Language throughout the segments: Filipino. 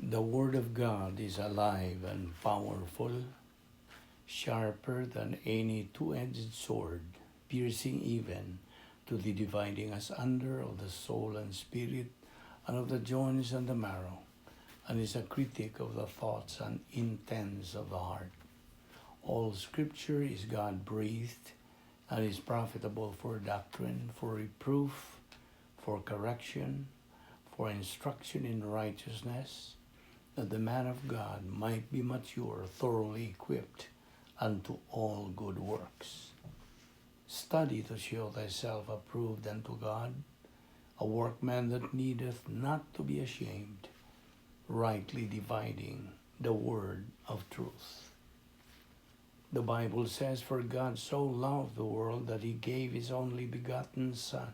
The Word of God is alive and powerful, sharper than any two-edged sword, piercing even to the dividing asunder of the soul and spirit, and of the joints and the marrow, and is a critic of the thoughts and intents of the heart. All Scripture is God-breathed and is profitable for doctrine, for reproof, for correction, for instruction in righteousness, that the man of God might be mature, thoroughly equipped unto all good works. Study to show thyself approved unto God, a workman that needeth not to be ashamed, rightly dividing the word of truth. The Bible says, "For God so loved the world that he gave his only begotten Son,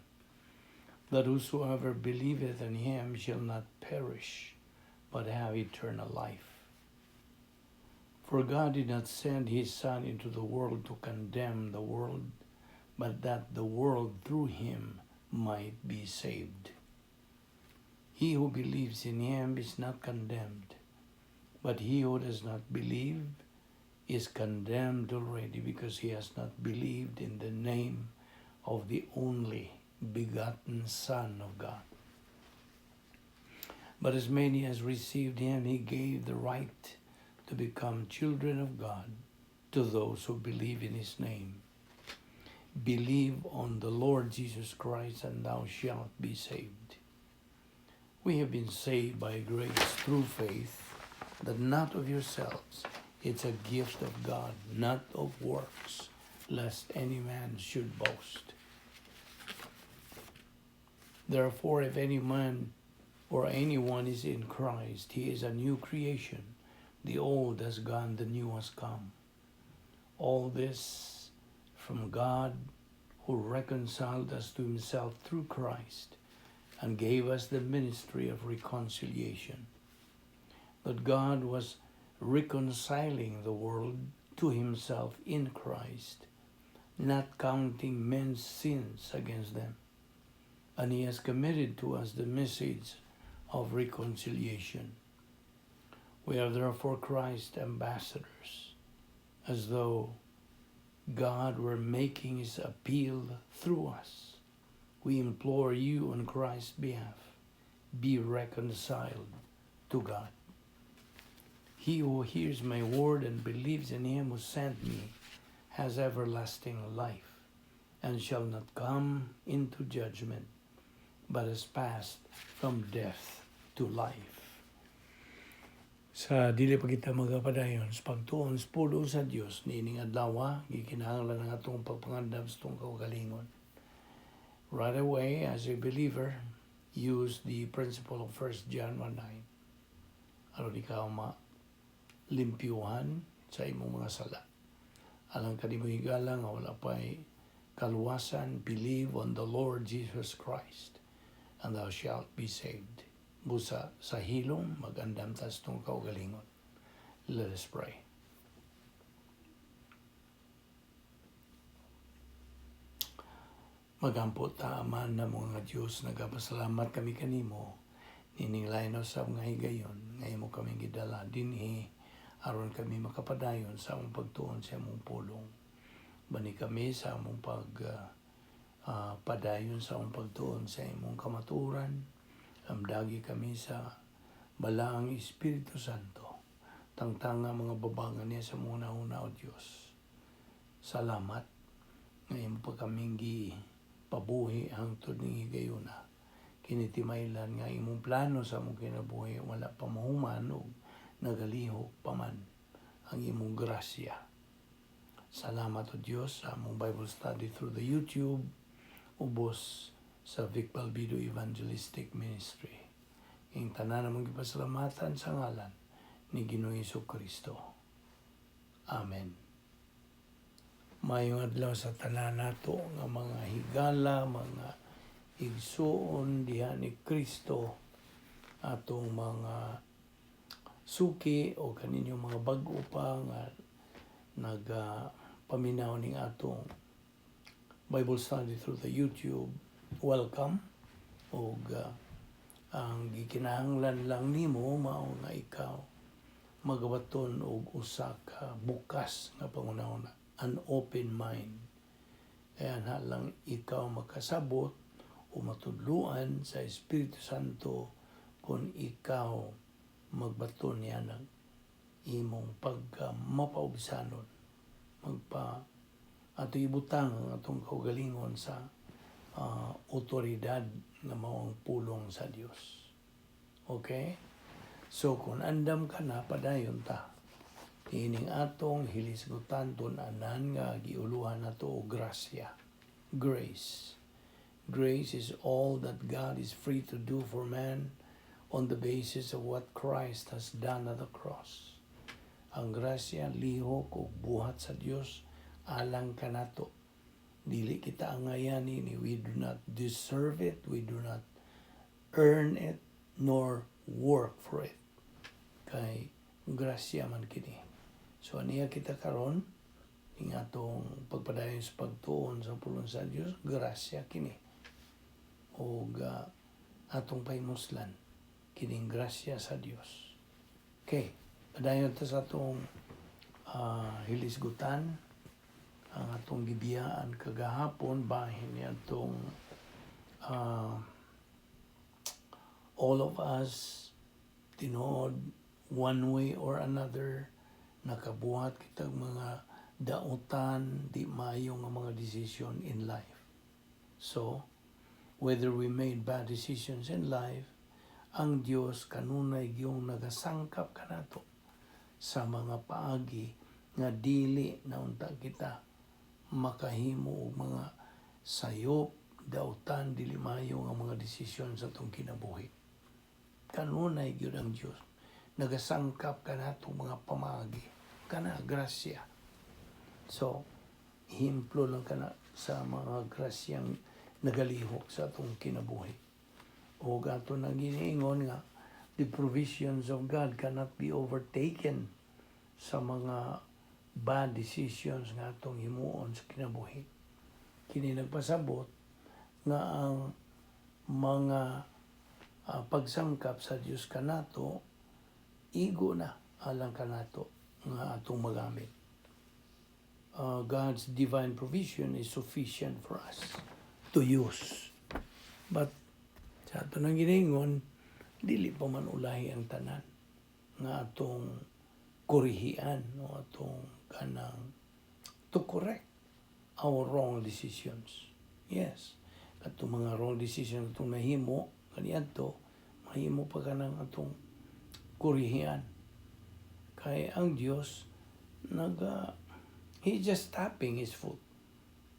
that whosoever believeth in him shall not perish, but have eternal life. For God did not send his Son into the world to condemn the world, but that the world through him might be saved. He who believes in him is not condemned, but he who does not believe is condemned already, because he has not believed in the name of the only begotten Son of God. But as many as received him, he gave the right to become children of God, to those who believe in his name. Believe on the Lord Jesus Christ, and thou shalt be saved." We have been saved by grace through faith, that not of yourselves. It's a gift of God, not of works, lest any man should boast. Therefore, if any man or anyone is in Christ, he is a new creation. The old has gone, the new has come. All this from God, who reconciled us to himself through Christ and gave us the ministry of reconciliation. That God was reconciling the world to himself in Christ, not counting men's sins against them. And he has committed to us the message of reconciliation. We are therefore Christ's ambassadors, as though God were making his appeal through us. We implore you on Christ's behalf, be reconciled to God. He who hears my word and believes in him who sent me has everlasting life, and shall not come into judgment, but has passed from death to life. Sa dili pa kita magapadayon sa pagtuon sa pulo sa Dios niining adlaw, gikinahanglan ang atong pagpangandam sa itong kaugalingon. Right away, as a believer, use the principle of 1 John 1:9. Aron ikaw limpyuhan sa imong mga sala. Alang kanimo higala nga wala pa'y kaluwasan, believe on the Lord Jesus Christ, and thou shalt be saved. Busa sa hilom, magandam tas tong kaugalingon. Let us pray. Magampo ta, Aman na mga Diyos, nagapasalamat kami kanimo, nininglain na sa mga higayon, ngayon mo kaming gidala, dinhi, aron kami makapadayon sa among pagtuon sa among pulong. Bani kami sa among padayon sa among pagtuon sa among kamaturan, amdagi kami sa balaang Espiritu Santo, tangtanga mga babangan niya sa muna o Diyos. Salamat, ngayon pa kaming pabuhi hangtod ng higayuna. Kinitimailan nga imong plano sa among kinabuhi, wala pa mahuman o nagalihok pa man ang imong grasya. Salamat o Diyos sa among Bible study through the YouTube, ubos sa Balbido Evangelistic Ministry. Ing tanan namang ipasalamatan sa ngalan ni Ginoong Jesucristo. Amen. Mayong adlaw sa tanan nato nga mga higala, mga igsuon diha ni Kristo, atong mga suki o kaninyong mga bag-o pa nga nagpaminaw ning atong Bible study through the YouTube. Welcome. O Ang gikinahanglan lang nimo mao nga ikaw magabaton og usa ka bukas nga pangunahon, an open mind. Kaya na lang ikaw makasabot o matudluan sa Espiritu Santo kung ikaw magbaton niya ng imong mapaubsanon, ato ibutang ang atong kaugalingon sa otoridad na mao ang pulong sa Dios. Okay? So kung andam ka na, padayon ta. Ining atong hilisgutan anan nga giuluhan nato og grasya. Grace. Grace is all that God is free to do for man on the basis of what Christ has done at the cross. Ang grasya, lihok o buhat sa Dios alang kanato. Dili kita angayanin, we do not deserve it, we do not earn it, nor work for it. Kay grasya man kini. So aniya kita karon ing atong pagpadayon sa pagtuon sa pulong sa Dios, grasya kini. O atong pahimuslan kining grasya sa Dios. Okay, padayon ta sa atong hilisgutan, ang atong gibiyaan kagahapon bahin ni atong all of us tinuod one way or another nakabuhat kitag mga dautan di maayo nga mga decision in life. So whether we made bad decisions in life, ang Dios kanunay gyung nagasangkap kanato sa mga paagi nga dili na unta kita makahimo og mga sayop, dautan, dili maayo nga mga desisyon sa atong kinabuhi. Kanunay gyud ang Dios nagasangkap kanato mga pamaagi kana grasya. So himplo lang kana sa mga grasyang nagalihok sa atong kinabuhi. O ato nang giniingon nga the provisions of God cannot be overtaken sa mga bad decisions nga atong himuon sa kinabuhi. Kini nagpasabot nga ang mga pagsangkap sa Dios kanato igo na alang kanato nga atong magamit. God's divine provision is sufficient for us to use. But sa ato nang giningon, dili pa man ulahi ang tanan nga atong kurihian no atong kanang to correct our wrong decisions. Yes, atong mga wrong decisions atong nahimo kaniadto mahimo pa kanang atong kurihian. Kay ang Dios He just tapping His foot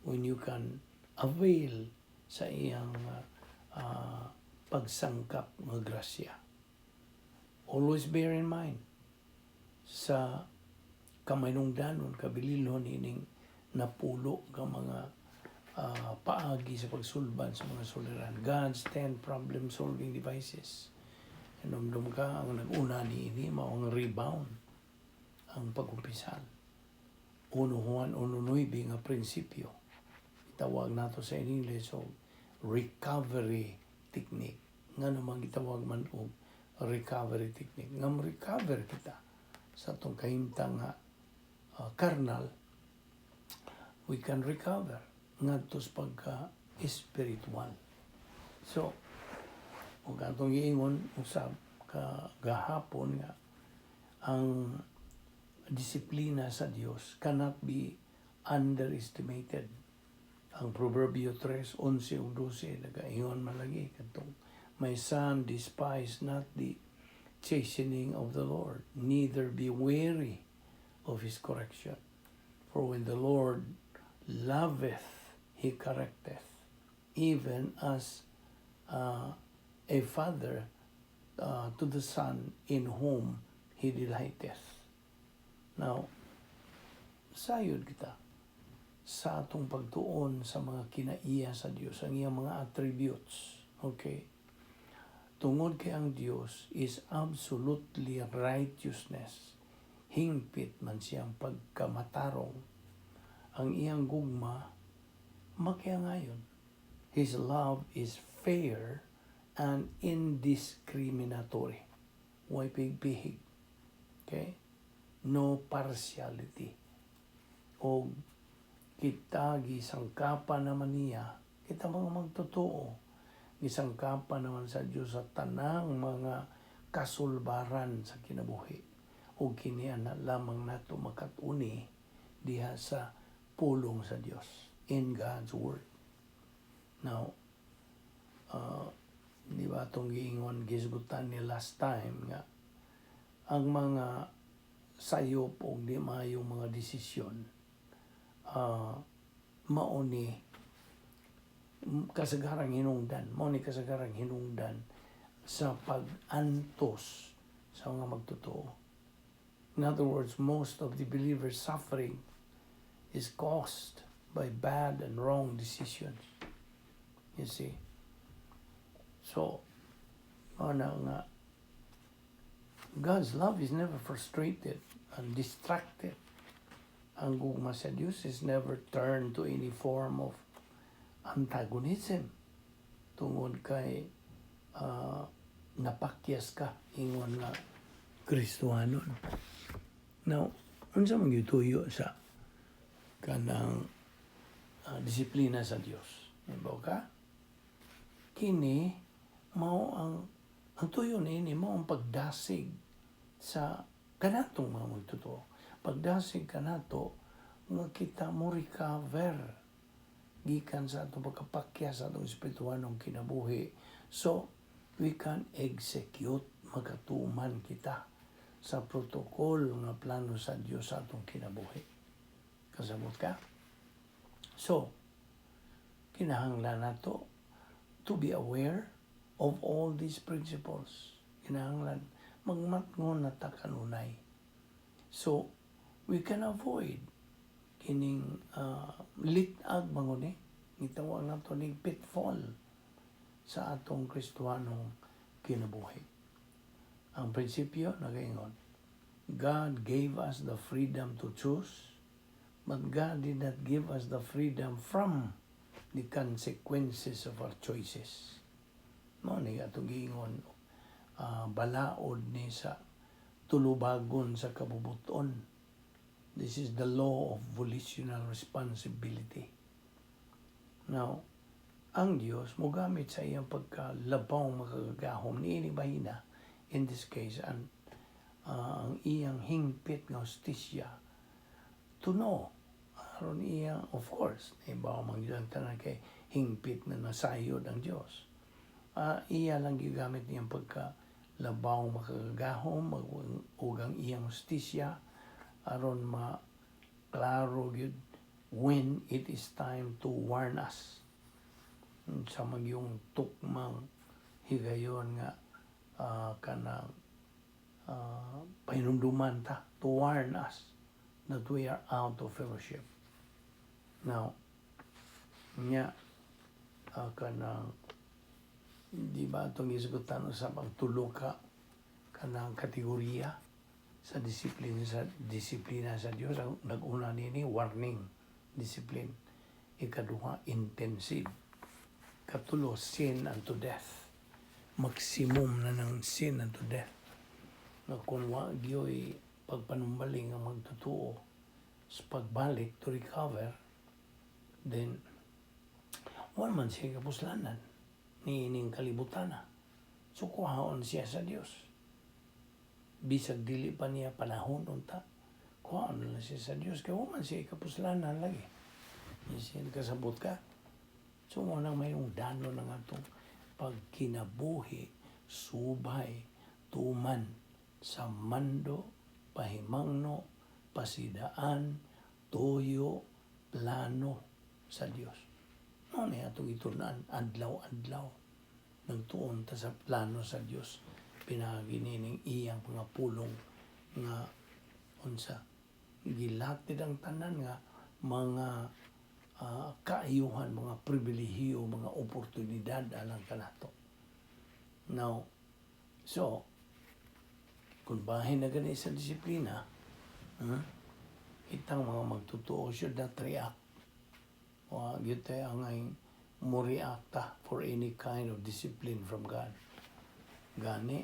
when you can avail sa iyang pagsangkap ng grasya. Always bear in mind, sa kamanungdanon, kabililhon ining napulo ka mga paagi sa pagsulban sa mga suliran. God's 10 problem-solving devices. Inomdom ka, ang nag-una ni ini, maong rebound, ang pag-umpisal. 1 Juan 1:9 nga prinsipyo. Itawag nato sa English o recovery technique. Nga naman itawag man o recovery technique. Nga recover kita sa itong kahimtang carnal, we can recover ngadto sa pagka-spiritual. So, kung atong giingon usab gahapon nga ang disiplina sa Dios cannot be underestimated. Ang Proverbio 3:11 ug 12 nagaingon man lagi kadtong, "My son, despise not the chastening of the Lord, neither be weary of His correction. For when the Lord loveth, He correcteth, even as a father to the son in whom He delighteth." Now, sayod kita sa atong pagtuon sa mga kinaiya sa Dios, ang iyang mga attributes. Okay? Tungod kay ang Dios is absolutely righteousness. Hingpit man siyang pagkamatarong. Ang iyang gugma, makiangayon. His love is fair and indiscriminatory. Huwag pigpihig. Okay? No partiality. O kita gisangkapan naman niya, kita mga magtotoo, gisangkapan naman sa Diyos sa tanang mga kasulbaran sa kinabuhi. O kinian na lamang nato makatuni diha sa pulong sa Diyos in God's Word. Now, di ba itong giingon, gisgutan ni last time nga, ang mga sayop o di mayong mga desisyon, mauni kasagarang hinungdan sa pag-antos sa mga magtotoo. In other words, most of the believers' suffering is caused by bad and wrong decisions. You see? So, nga, God's love is never frustrated and distracted. Ang gugma sa Diyos is never turned to any form of antagonism tungod kay napakyas ka ingon nga Kristohanon. Now, unsa man gyud tuyo sa kanang disiplina sa Dios? Ibaw ka? Kini mao ang tuyo niini mao ang pagdasig sa kanatong mga magtotoo. Pagdasig kanato nga kita mo recover gikan sa atong pagkapakya sa atong espirituhanong kinabuhi. So, we can execute, magatuman kita sa protocol nga plano sa Dios sa atong kinabuhi. Kasabot ka? So, kinahanglan nato to be aware of all these principles. Kinahanglan magmatngon na ta kanunay. So, we can avoid kining litag manguni. Itawag na ito ning pitfall sa atong Kristohanong kinabuhi. Ang prinsipyo, nagaingon, God gave us the freedom to choose, but God did not give us the freedom from the consequences of our choices. Mao ni atong giingon, balaod ni sa tulubagon sa kabubuton. This is the law of volitional responsibility. Now, ang Diyos mogamit sa iyang pagkalabaw makagagahom ni bahina, in this case, ang iyang hingpit nga hustisya, to know, aron iyang, of course, ibaw mangyudang tanan kay hingpit na nasayod ang Diyos. Iya lang gigamit niyang pagkalabaw makagagahom, ug ang iyang hustisya, aron ma-klaro gyud when it is time to warn us. Sa magyong tukmang higayon nga kanang pahinumduman ta, to warn us that we are out of fellowship. Now, kanang di ba itong isgutan sa pagtulo ka kanang kategorya sa disiplina sa Dios. Ang nag-una nini warning, discipline. Ikaduha, intensive. Katulo, sin unto death. Maximum na ng sin unto death. Na kung wagyo'y pagpanumbaling ang magtotoo sa pagbalik to recover, then wala man siya kapuslanan ni ining kalibutan na. So kuhaon siya sa Dios. Bisag dili pa niya panahon unta, kuhaan na siya sa Diyos. Kaya waman siya kapuslanan lagi. Siya kasabot ka. So mo nang mayroong dano ng atong pagkinabuhi, subay, tuman, sa mando, pahimangno, pasidaan, toyo, plano sa Diyos. Ano na atong itunan, adlaw-adlaw. Nagtuon ta sa plano sa Diyos. Pinaginining iyang mga pulong nga unsa gilatid ang tanan nga mga kaayuhan, mga pribilehiyo, mga oportunidad alang kanato. Now, so kung bahin na gani sa disiplina, itang mga magtotoo should not react. Gyud tayo ang mo reacta for any kind of discipline from God. Gani,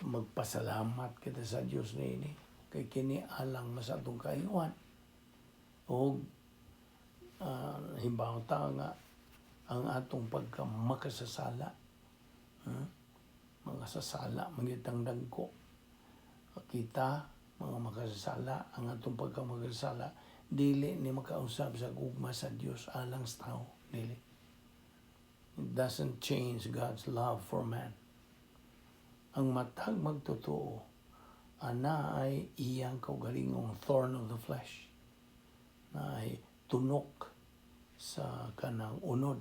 magpasalamat kita sa Dios niini kay kini alang masatong kaayuhan. O hibaw ta nga ang atong pagkamakasasala, mga sasala, mangitang dagko. Kita, mga makasasala, ang atong pagkamakasasala, dili ni makausap sa gugma sa Dios alang sa tao. Dili. It doesn't change God's love for man. Ang matag magtotoo, ana ay iyang kaugalingong thorn of the flesh, na ay tunok sa kanang unod,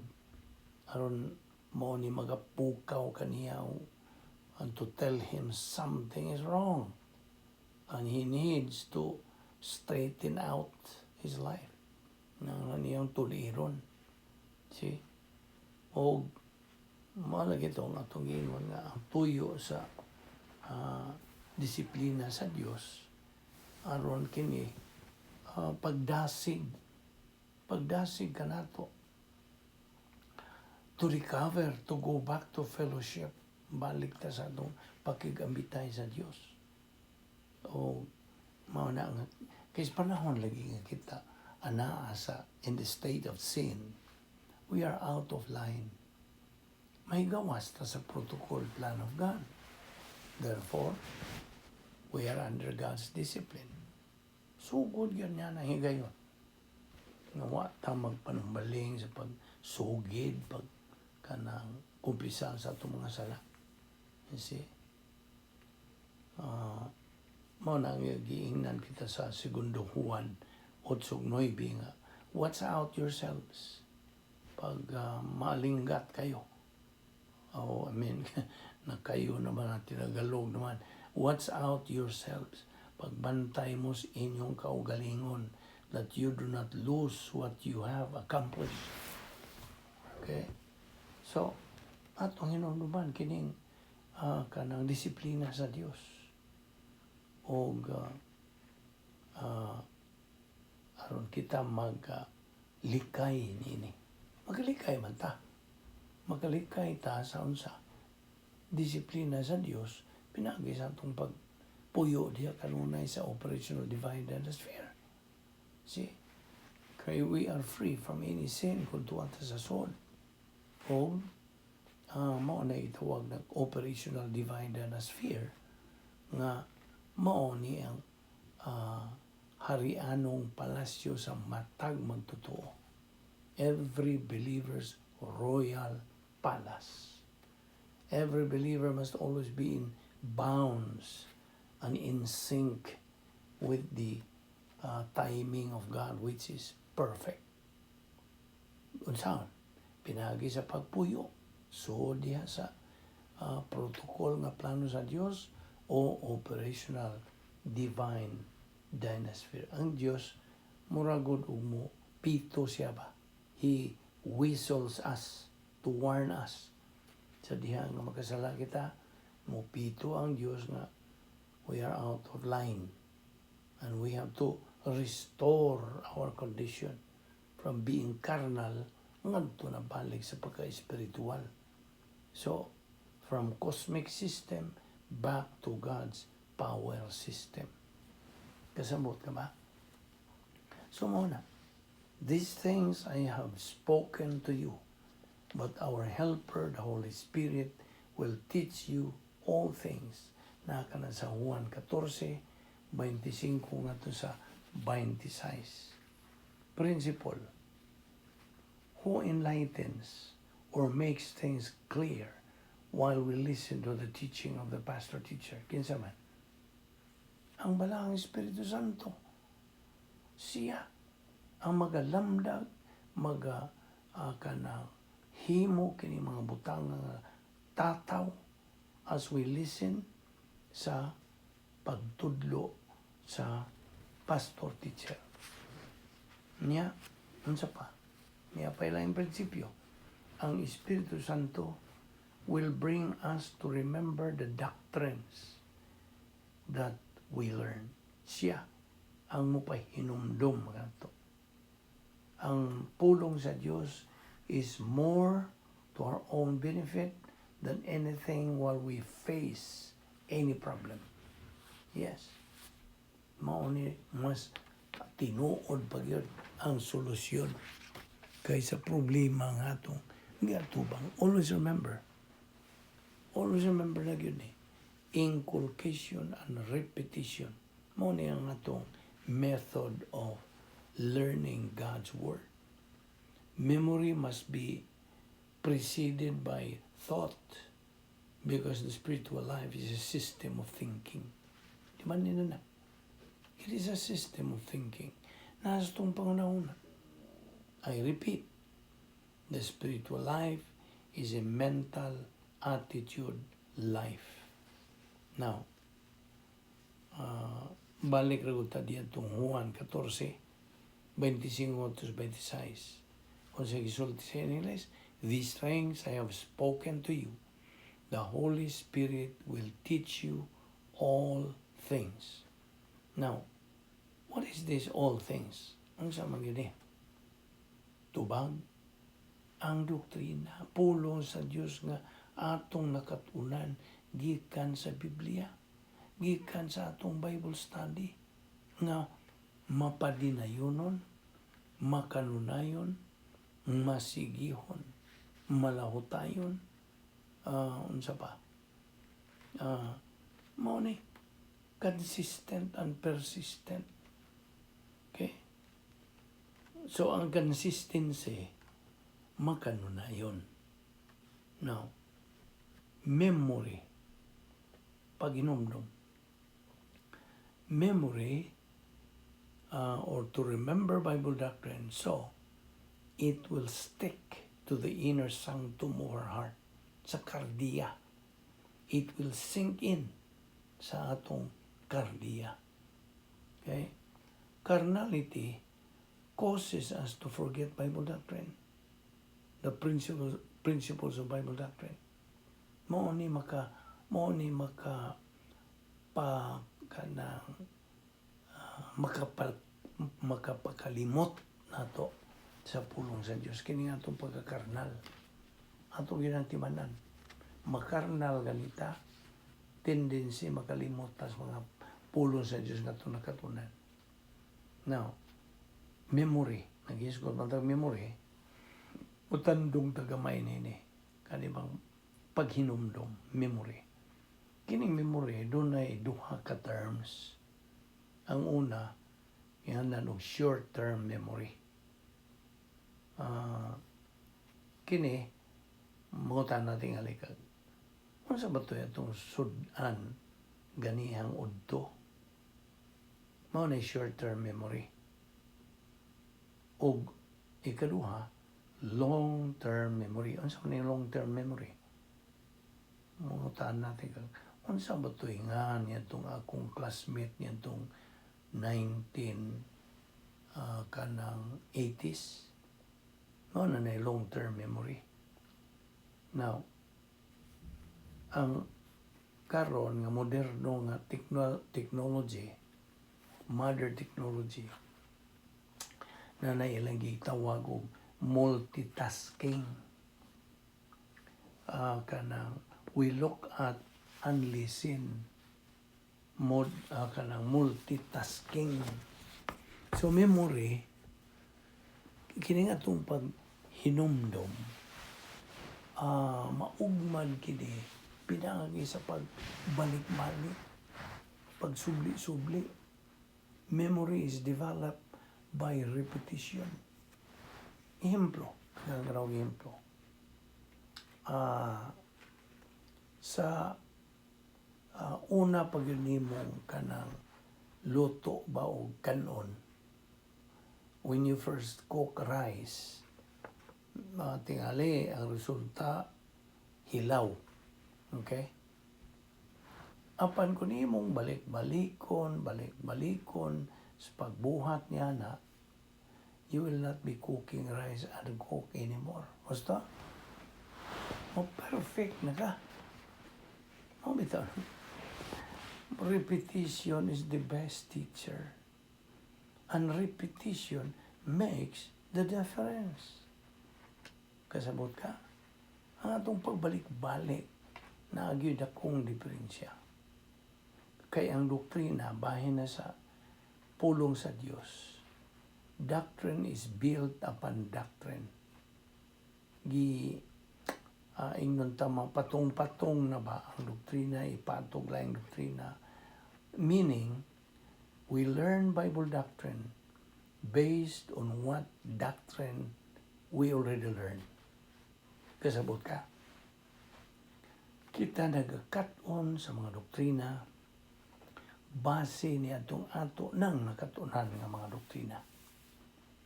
aron mo ni magapukaw kaniya and to tell him something is wrong and he needs to straighten out his life. Nang niyang tuliron. See? O malagi itong atong ingon nga ang tuyo sa disiplina sa Dios aron kini pagdasig ka nato to recover, to go back to fellowship, balik ta sa atong pakigambitay sa Dios. O mao na nga kay panahon lagi nga kita anaa sa in the state of sin, we are out of line. May gawas ta sa protocol plan of God. Therefore, we are under God's discipline. Sugod yun niya na higayon. Nawa ta magpanumbaling sa pagsugid, kanang kumpisan sa itong mga sala. You see? Mao na giingnan kita sa 2 Juan 8:9 nga, watch out yourselves. Pag malinggat kayo, na kayo naman at tinagalog naman, watch out yourselves. Pagbantay mo sa inyong kaugalingon, that you do not lose what you have accomplished. Okay? So, atong hinumduman kining kanang disiplina sa Dios. O aron kita maglikay nini. Magalikay man ta. Magalikay ta sa unsa. Disiplina sa Dios, pinagi sa atong pagpuyo diya kanunay sa operational divine atmosphere. See? Kaya we are free from any sin kung tuwan ta sa sword. O mao na itawag ng operational divine atmosphere nga mao ni ang harianong palasyo sa matag magtotoo. Every believer's royal palace. Every believer must always be in bounds and in sync with the timing of God, which is perfect. Unsaon? Pinagi sa pagpuyo. So, diha sa protocol nga plano sa Dios o operational divine dynasty. Ang Dios, muragod mo, pito siya ba? He whistles us to warn us. Sa diha nga makasala kita, mupito ang Diyos nga we are out of line and we have to restore our condition from being carnal ngadto na balik sa pagka-espiritual. So, from cosmic system back to God's power system. Kasabot ka ba? So muna, these things I have spoken to you, but our helper, the Holy Spirit, will teach you all things. Naka na sa Juan 14:25 nga to sa 26. Principle. Who enlightens or makes things clear while we listen to the teaching of the pastor teacher? Kinsa man? Ang balang Espiritu Santo. Siya ang magalamdag, kanang himo kini mga butang nga tataw as we listen sa pagtudlo sa pastor teacher. Niya, unsa pa? Niya pa ilang prinsipyo. Ang Espiritu Santo will bring us to remember the doctrines that we learn. Siya ang mupahinumdum kanto. Ang pulong sa Dios is more to our own benefit than anything while we face any problem. Yes. Mauni mas tinuod pa gyud ang solusyon kaysa problema nga atong gatubang. Always remember na gyud ni inculcation and repetition. Mao ni ang atong method of learning God's Word. Memory must be preceded by thought because the spiritual life is a system of thinking. Di ba nila na? It is a system of thinking. Nasa itong pangunahon. I repeat, the spiritual life is a mental attitude life. Now, balik rin ta diyan itong Juan 14, 25-26. Kung sa gisulti sa English, these things I have spoken to you. The Holy Spirit will teach you all things. Now, what is this all things? Ang sama yun tubag, ang doktrina, pulong sa Diyos nga atong nakatunan, gikan sa Biblia, gikan sa atong Bible study, nga mapadinayonon, makanunayon, masigihon, malahutayon, unsa pa? Mao ni consistent and persistent. Okay? So, ang consistency, makanunayon. Now, memory, pag-inumdum. Memory, or to remember Bible doctrine, so, it will stick to the inner sanctum of our heart, sa kardiya. It will sink in sa atong kardiya. Okay? Carnality causes us to forget Bible doctrine, the principles of Bible doctrine. Mao ni maka makapakalimot nato sa pulong sa Dios kini atong pagkakarnal. Ato ginantimanan. Makarnal ganita, tendency makalimot tas mga pulong sa Dios nga atong nakatunan. Now, memory, nag-isgot man tag memory, utandong tagamay nini, kanibang paghinumdom, memory. Kining memory, doon ay duha ka terms. Ang una, yan na short-term memory. Kini, mangutan natin alikag. Ano sa ba ito itong sudan, ganihang udto? Mao na short-term memory. O ikaduha, long-term memory. Ano sa man yung long-term memory? Mangutan natin kag ano sa ba ito nga niya itong akong classmate niya itong 80s. Mao na na long-term memory. Now, ang karon nga moderno nga technology, modern technology, na nailang gitawag og multitasking. Kanang we look at and listen. Kanang multitasking. So memory, kini nga itong paghinumdom, maugman kini, pinangagi sa pagbalik-balik, pagsubli-subli. Memory is developed by repetition. Ehemplo, nagaraw ehemplo. Sa una pag yun nimong kanang luto ba o kanon, when you first cook rice, tingali ang resulta hilaw. Okay? Apan ko nimong balik-balikon sa pagbuhat niya na, you will not be cooking rice and cook anymore. Basta? Perfect na ka. Bitaw. Repetition is the best teacher. And repetition makes the difference. Kasabot ka? Ang atong pagbalik-balik na agyud akong diferensya. Kay ang doktrina bahin na sa pulong sa Dios. Doctrine is built upon doctrine. Ingnon tama, patong-patong na ba ang doktrina, ipatog lang ang doktrina. Meaning, we learn Bible doctrine based on what doctrine we already learned. Kasabot ka? Kita nagkaton sa mga doktrina base ni atong ato nang nakatunan nga mga doktrina.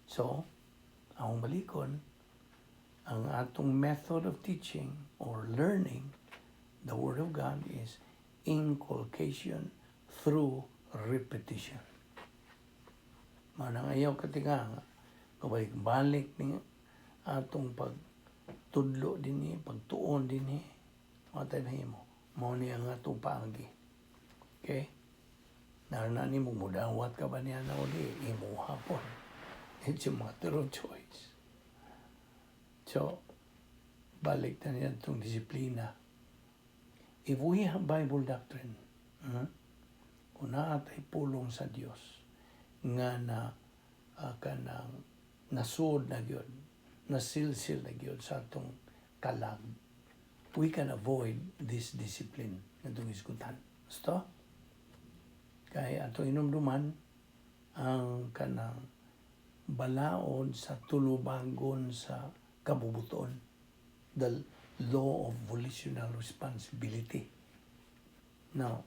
So, ang balikon, ang atong method of teaching or learning the Word of God is inculcation through repetition. Manangayaw katinga nga, kabalik-balik ni atong pagtudlo din pagtuon din matay na mo. Mao ni ang atong paagi. Okay? Narana ni mo mudawat ka ba niya na uli? Imo hapon. It's a matter of choice. So, balik na niya itong disiplina. If we have Bible doctrine, kung naatay pulong sa Diyos, nga na kanang nasud na gyud, nasilsil na gyud sa atong kalag, we can avoid this discipline nga itong iskutan. Gusto? Kaya ato inumduman ang kanang balaod sa tulubangon sa kabubuton, the law of volitional responsibility. Now,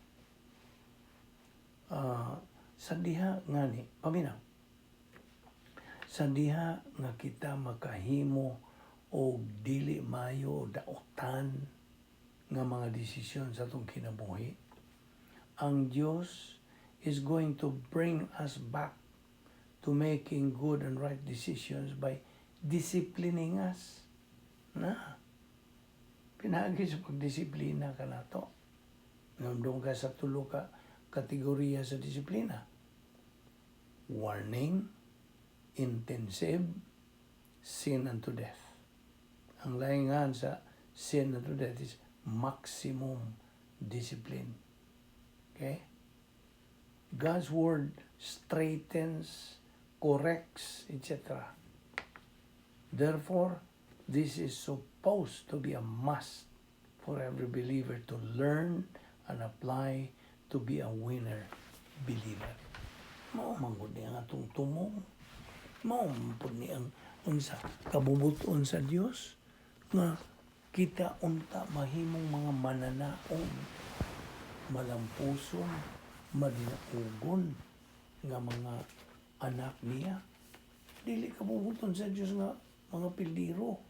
sa diha nga ni, paminaw, sa diha nga kita makahimo o dili mayo daotan nga mga desisyon sa itong kinabuhi, ang Diyos is going to bring us back to making good and right decisions by disciplining us. Na, pinagi sa pagdisiplina ka na to. Nandun ka sa tulo ka kategorya sa disiplina. Warning, intensive, sin unto death. Ang laingan sa sin unto death is maximum discipline. Okay? God's word straightens, corrects, etc. Therefore, this is supposed to be a must for every believer to learn and apply to be a winner believer. Mao manggod ni ang atong tumong. Mao manggod ni ang unsa kabubuton sa Dios nga kita unta mahimong mga mananaon, malampuson, madinaugon nga mga anak niya. Dili kabubuton sa Dios nga mga pildiro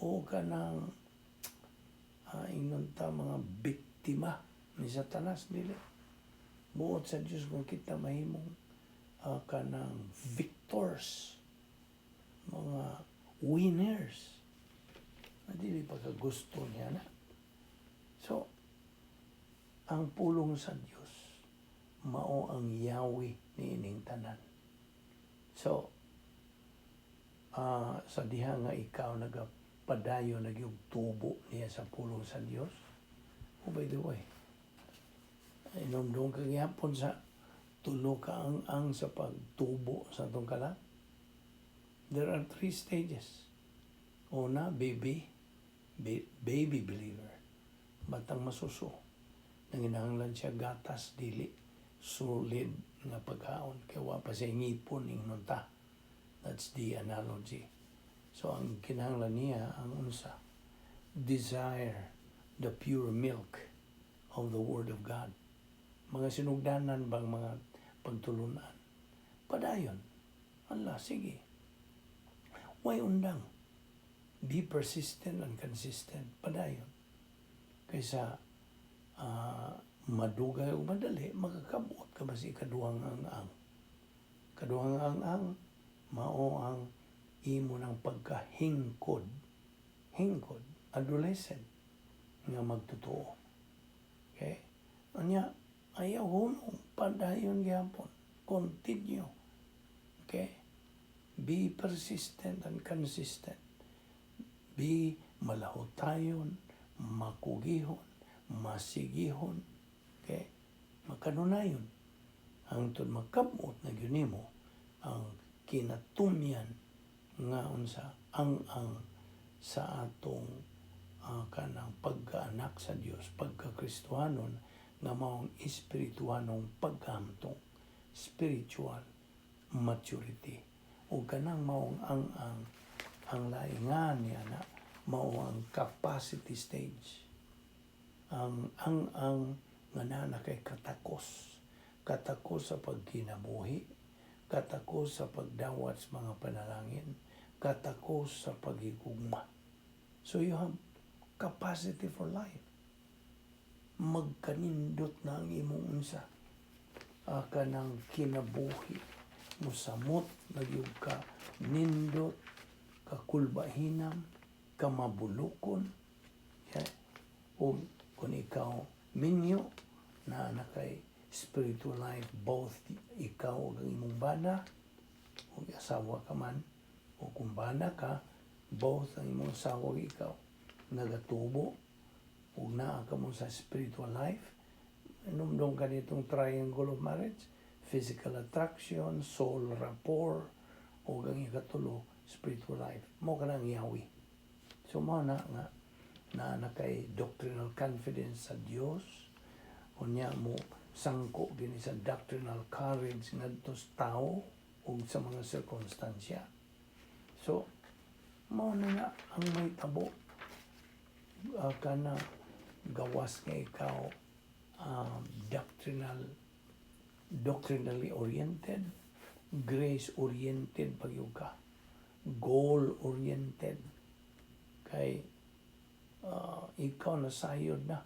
o kanang ingon ta mga biktima ni Satanas, dili. Buot sa Dios kung kita mahimong kanang victors, mga winners. Dili pagkagusto niya na. So, ang pulong sa Dios mao ang Yahweh ni ining tanan. So, sa diha nga ikaw nagapadayo nagyug tubo niya sa pulong sa Dios. Oh, by the way, inomdong kagyapon sa tulo ka ang sa pagtubo sa itong kalang. There are 3 stages. Una, baby believer. Batang masuso. Nanginahanglan siya gatas, dili. Solid nga pagkaon. Kaya wapa siya ngipon, ingnunta. That's the analogy. So, ang kinahanglan niya, ang unsa, desire the pure milk of the Word of God. Mga sinugdanan bang mga pagtulunan? Padayon. Allah, sige. Way undang. Be persistent and consistent. Padayon. Kaysa madugay o madali, makakabuot ka ba si kaduhang ang. Kaduhang ang mao ang imo ng pagkahingkod. Hingkod. Adolescent. Nga magtotoo. Okay? Anya, ayaw hunong. Padayon gyapon. Continue. Okay? Be persistent and consistent. be malahotayon, makugihon, masigihon, okay? Makanunayon. Ang tun magkamot na ginimo ang kinatumyan nga unsa ang sa atong kanang pagkaanak sa Dios, pagkakristohanon nga maong espirituhanong pagkamtong, spiritual maturity. O kanang maong ang laingan niya na mao ang capacity stage. Ang nga na kay katakos sa pagkinabuhi, katakos sa pagdawat sa mga panalangin, katakos sa pagigugma. So you have capacity for life. Magkanindot na ang imong unsa kanang kinabuhi, musamot nagyug ka nindot, kakulbahinam, kamabulukon, yeah. O kung ikaw minyo na nakay spiritual life, both ikaw o ang imong bana, o asawa ka man, o kung bana ka, both ang imong asawa o ikaw, nagatubo, o naa ka mo sa spiritual life, inumdong ka nitong triangle of marriage, physical attraction, soul rapport, o ang ikatulo, spiritual life. Mo ka nang Yahweh. So mo na kay doctrinal confidence sa Dios, o niya mo sangko gini sa doctrinal courage ngadto sa tao o sa mga sirkunstansya. So mao na ang may tabo kana gawas nga ikaw doctrinally oriented, grace oriented pagyud ka, goal oriented, kay ikaw nasayod na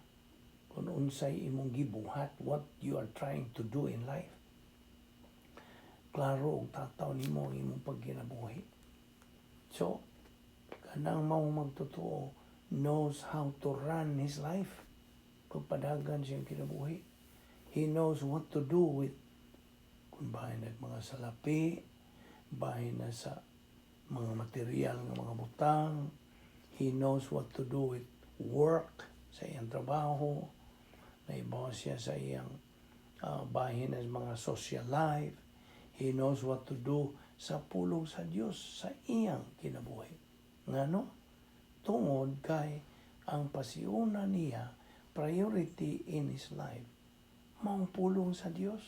kung unsay imong gibuhat, what you are trying to do in life. Klaro og tataw nimo ang imong pagkinabuhi. So kanang mao magtotoo knows how to run his life. Pagpadagan siyang kinabuhi, he knows what to do with kung bahay na mga salapi, bahay na sa mga material ng mga butang. He knows what to do with work, sa iyang trabaho, naibaw siya sa iyang bahin ng mga social life. He knows what to do sa pulong sa Dios sa iyang kinabuhi. Ngano? Tungod kay ang pasiuna niya, priority in his life, maong pulong sa Dios.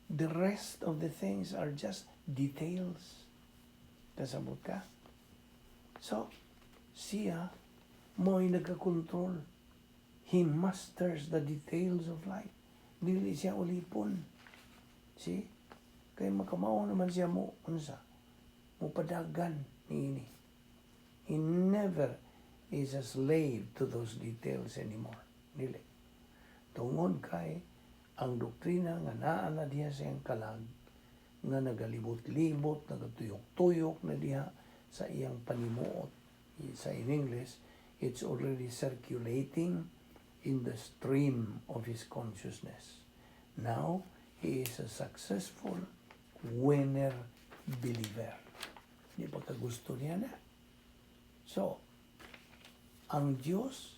The rest of the things are just details. Kasabot ka? So, siya mo'y nagkakontrol. He masters the details of life. Dili siya ulipon. See? Kaya makamaw naman siya mo, unsa? Mupadagan niini. He never is a slave to those details anymore. Dili. Tungod kay ang doktrina nga naa na diha sa iyang kalag, nga nagalibot-libot, nagatuyok-tuyok na diha sa iyang panimuot. Sa in English, it's already circulating in the stream of his consciousness. Now, he is a successful winner believer. Di ba kagusto niya na? So, ang Diyos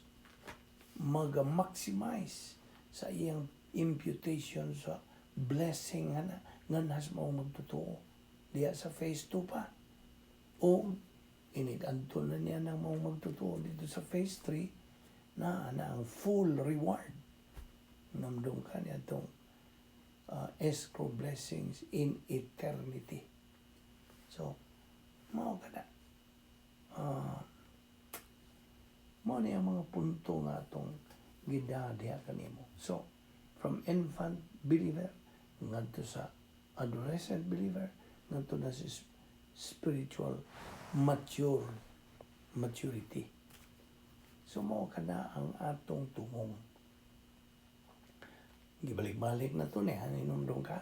mag-maximize sa iyang imputation sa blessing nga nas mao magtotoo. Diya sa phase 2 pa. O iniganto na niya ng mga magtotoo dito sa phase 3 na ang full reward. Namdong ka niya itong escrow blessings in eternity. So, mao ka na. Mao niya mga punto nga itong gidadiha kanimo. So, from infant believer, ngadto sa adolescent believer, ngadto na sa spiritual maturity. So, mao ka na ang atong tungong. Gibalik-balik na ito niya, inundong ka,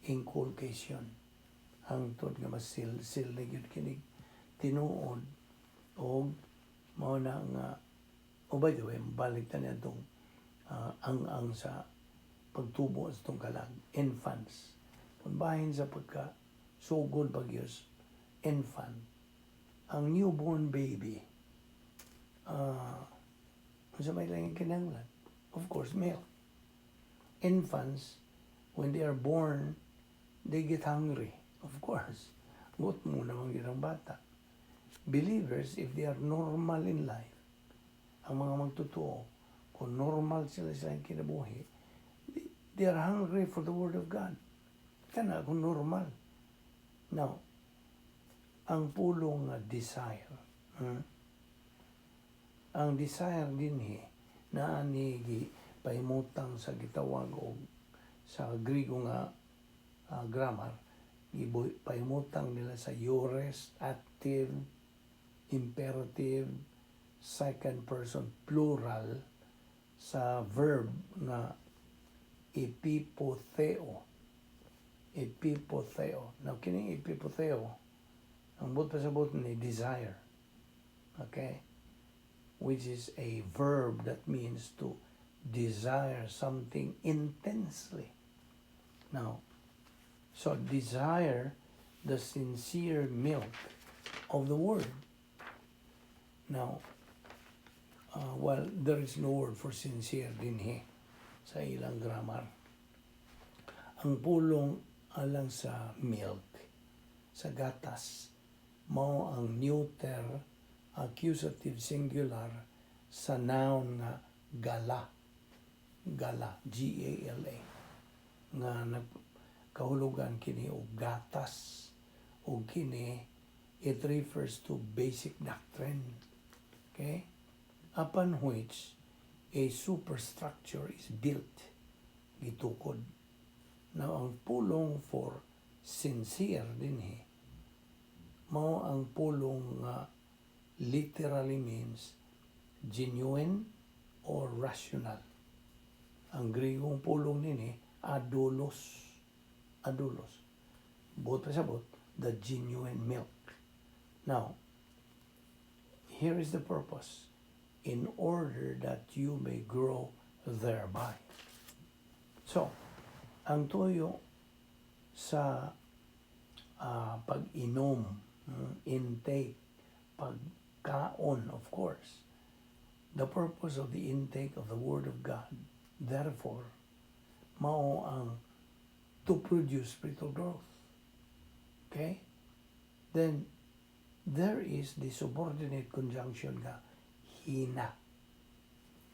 inculcation. Hangtod nga masil na yun kinig tinuod o mao na nga by the way, balik na niya itong ang sa pagtubo sa itong kalag, infants. Kung bahin sa sugod bagyos, infant, ang newborn baby, Sa may lang yung kinahanglan. Of course, milk. Infants, when they are born, they get hungry. Of course. Gut muna mga ginang bata. Believers, if they are normal in life, ang mga magtotoo, kung normal sila sa kinabuhi, they are hungry for the Word of God. Kana kung normal. Now, ang pulong desire. Ang desire din na anigi pahimutang sa gitawag o sa Grigo nga grammar, pahimutang nila sa aorist, active, imperative, second person plural sa verb na epipotheo. Now, kining epipotheo, ang but pa sa but ni desire. Okay? Which is a verb that means to desire something intensely. Now, so desire the sincere milk of the Word. Now, well, there is no word for sincere din sa ilang grammar. Ang pulong alang sa milk, sa gatas, mao ang neuter accusative singular sa noun nga gala, G-A-L-A, nga nagkahulugan kini og gatas, o kini it refers to basic doctrine. Okay? Upon which a superstructure is built, gitukod. Now, ang pulong for sincere din mao ang pulong literally means genuine or rational. Ang Grigong pulong din adulos. Both pasabot, the genuine milk. Now, here is the purpose. In order that you may grow thereby. So, ang tuyo sa pag-inom, intake, pagkaon, of course. The purpose of the intake of the Word of God, therefore, mao ang to produce spiritual growth. Okay? Then, there is the subordinate conjunction nga hina.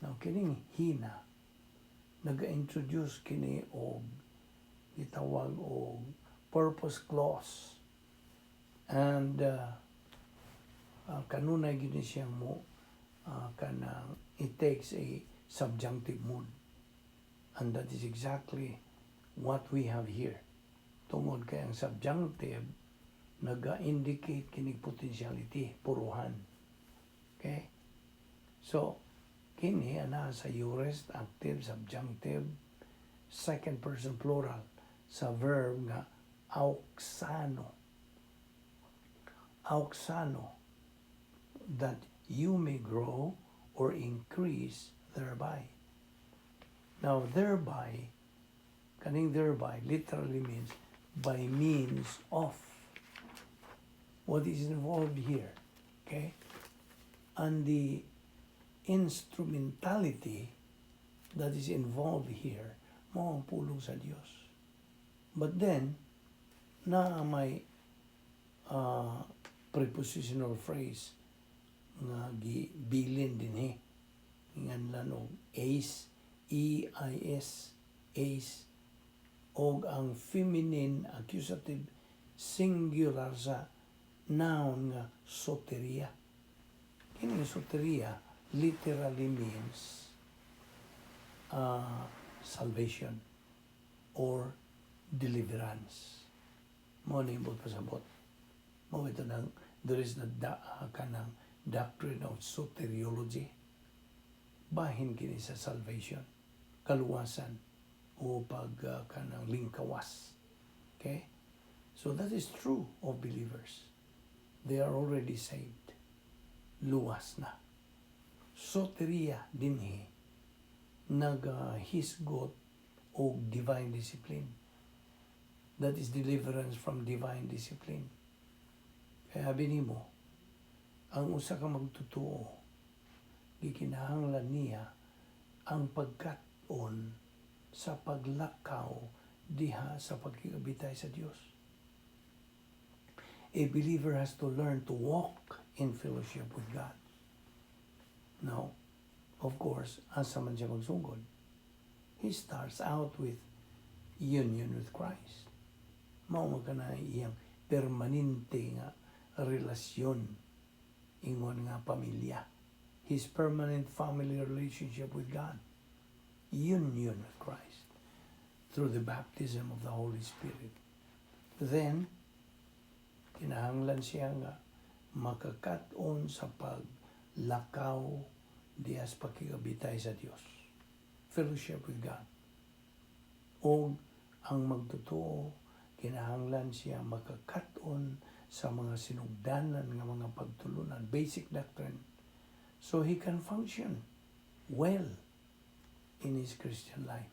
Now, kining hina, nag-introduce kini og itawag og purpose clause. And kanunay gini siya mo kanang it takes a subjunctive mood. And that is exactly what we have here. Tungod kay ang subjunctive naga-indicate kining potentiality, puruhan. Okay? So, kini ana sa aorist, active, subjunctive, second person plural sa verb nga auxano. Auxano, that you may grow or increase thereby. Now, thereby, kaning thereby literally means by means of. What is involved here? Okay? And the instrumentality that is involved here, mao ang pulong sa Dios. But then, may prepositional phrase nga gibilin din nganlan og ace, E-I-S, ace, og ang feminine accusative singular sa noun nga soteria. Kini soteria literally means salvation or deliverance. Mao ni ibot pasabot. Mao ito nang there is na kanang doctrine of soteriology. Bahin kini sa salvation, kaluwasan o kanang lingkawas. Okay? So that is true of believers. They are already saved. Luwas na. Soteria dinhi naghisgot o divine discipline. That is deliverance from divine discipline. Kaya binimo, ang usa ka magtutuo gikinahanglan niya ang pagkat-on sa paglakaw diha sa pagkikabitay sa Dios. A believer has to learn to walk in fellowship with God. Now, of course, asa man siya magsugod, he starts out with union with Christ. Mao magana iyang permanente nga relasyon ingon nga pamilya. His permanent family relationship with God. Union with Christ through the baptism of the Holy Spirit. Then, kinahanglan siya nga makakat-on sa paglakaw dias pagkikabitay sa Dios. Fellowship with God. O ang magtotoo, kinahanglan siya makakat-on sa mga sinugdanan nga mga pagtulunan, basic doctrine, so he can function well in his Christian life.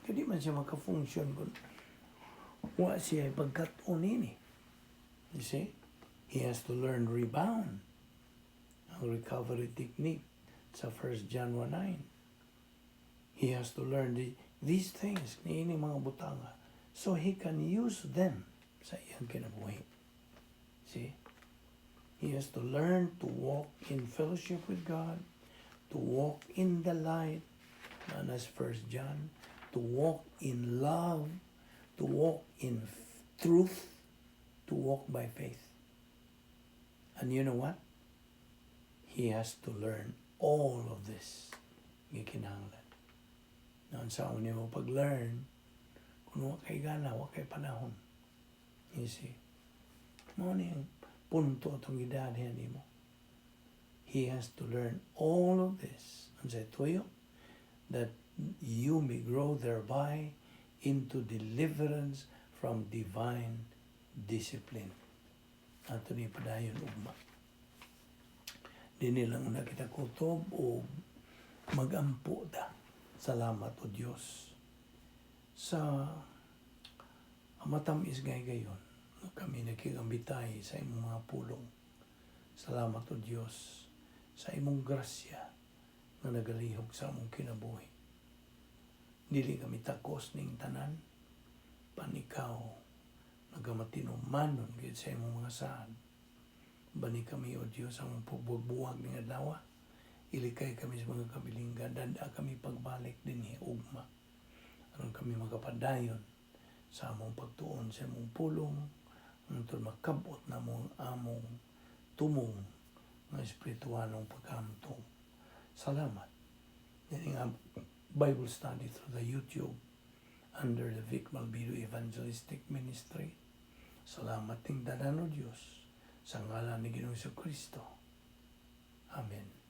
Kadi man siya makafunction kung wa siya pagkat-on ini. You see? He has to learn rebound, ang recovery technique sa 1 John 1:9. He has to learn these things, niini mga butanga, so he can use them sa iyang kinabuhi. See? He has to learn to walk in fellowship with God, to walk in the light, as 1 John, to walk in love, to walk in truth, to walk by faith. And you know what? He has to learn all of this. Gikinahanglan. Noon sa unin mo pag-learn, kung wak kay gana, wak kay panahon. You see? Mo na yung punto itong gidadhan mo. He has to learn all of this. Ang sa tuyo, that you may grow thereby into deliverance from divine discipline. Ato ni padayon ugma. Di nilang nakita kutob o magampo ta. Salamat o Diyos. Sa matamis gayon, kami nakikambitay sa imong mga pulong. Salamat o Diyos sa imong grasya na nagalihog sa among kinabuhi. Dili kami takos ning tanan, panikaw, nagamatinumanon gid sa imong mga saan. Bani kami o Diyos ang pagbubuwag ng adlaw, ilikay kami sa mga kabilinggan, danda kami pagbalik din ugma. Aron kami magapadayon sa among pagtuon sa among pulong, antod makabot na among tumong ng espiritualong pagkamtong. Salamat. Yan ang Bible study through the YouTube under the Balbido Evangelistic Ministry. Salamat ting dalan o Diyos sa ngalan ni Ginoong Kristo. Amen.